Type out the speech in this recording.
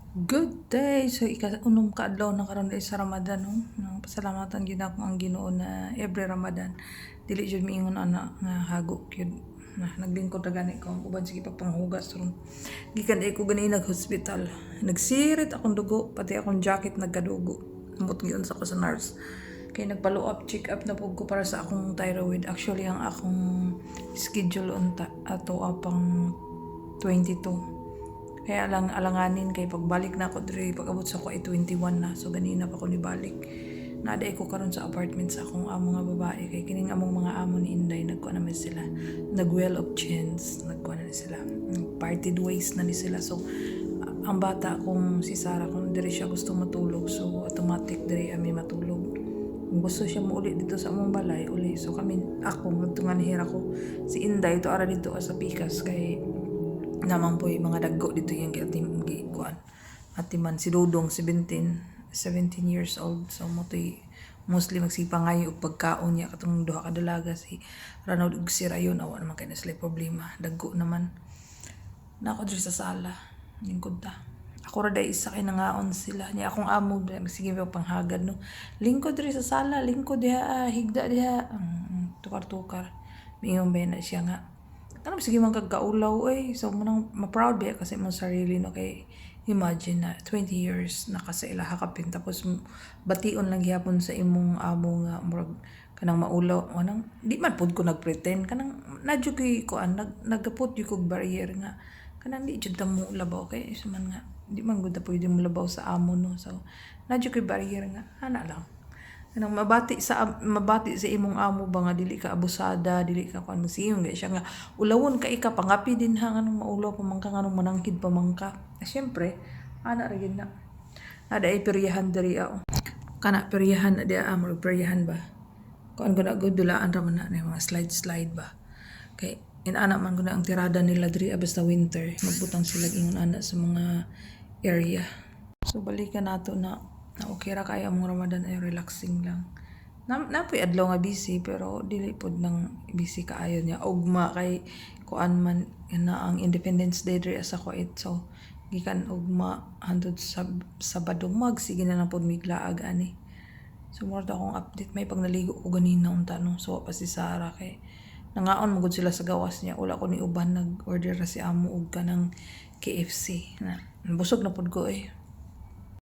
Good day! So, ika-unong kaadlaw na karon sa Ramadan, no? Nang pasalamatan gyud ako ang Ginoo na every Ramadan dili jud miingon ana nga hago gyud na naglingkod ra gani ko uban sige pagpanghugas ron. Gikan ay ko gani nag-hospital. Nagsirit akong dugo, pati akong jacket nagkadugo. Amot gyud sa ko sa nurse. Kay nagpalo up, check up na pug ko para sa akong thyroid. Actually, ang akong schedule unta ato apang 22. Kaya lang alanganin kay pagbalik na ako diri pag-abot sa ko ay 21 na. So ganina pa ko nibalik. Naday ko karon sa apartment sa akong amo nga babae kay kining among mga amo ni Inday nagkuha naman sila. Nag-well of chance, nagkuha na sila. Parted ways na ni sila. So ang bata kung si Sarah kung diri siya gusto matulog, so automatic diri kami matulog. Kung gusto siya mo uli dito sa among balay, uli. So kami, ako, magtungan hira ko. Si Inday, ito ara dito sa Pikas kay naman po yung mga daggo dito yung kuan atiman si Dodong 17 years old, so mo to'y mostly magsipa ngayon og pagkaon niya katong duha ka dalaga si Ranod ug si Rayon awa naman kay na sila problema daggo naman na ako diri sa sala lingkod ta ako ra day isa kay nangaon sila niya akong amo sige ba panghagad no lingkod diri sa sala lingkod diha higda diha tukar-tukar miyon ba na siya nga kanang sige man kagkaulaw so manang ma-proud ba kasi mo sarili no kay imagine na 20 years naka sa ilaha kapin tapos bation lang gyapon sa imong amo nga murag kanang maulaw manang di man pud ko nagpretend kanang nadyo kay kuan nagapot yung kog barrier nga kanang di jud ta mo labaw kay isa man nga di man gud ta pwede mo labaw sa amo no so nadyo kay barrier nga ana lang kanang mabati sa imong amo ba nga dili ka abusada dili ka kuan siyon gay siya nga ulawon ka ika pangapi din ha nganong maulaw pa man ka nganong manangkid pa man ka syempre ana ra gyud na ada ay peryahan diri kana peryahan di amor peryahan ba kuan ko na gud dulaan ra man na mga slide ba kay ana man gud ang tirada nila diri basta winter magbutang sila ingon ana sa mga area so balikan nato na okay ra kaya among Ramadan ay relaxing lang. Napoy adlaw nga busy pero dili pod nang busy kaayo niya. Ugma kay kuan man na ang Independence Day diri sa Kuwait. So gikan ugma handod sa Sabado sige na pod miglaag ani. So more akong update may pag naligo ko ganina unta no. So pa si Sarah kay nangaon magud sila sa gawas niya. Wala ko ni uban nag-order ra si amo og kanang KFC na busog na pod ko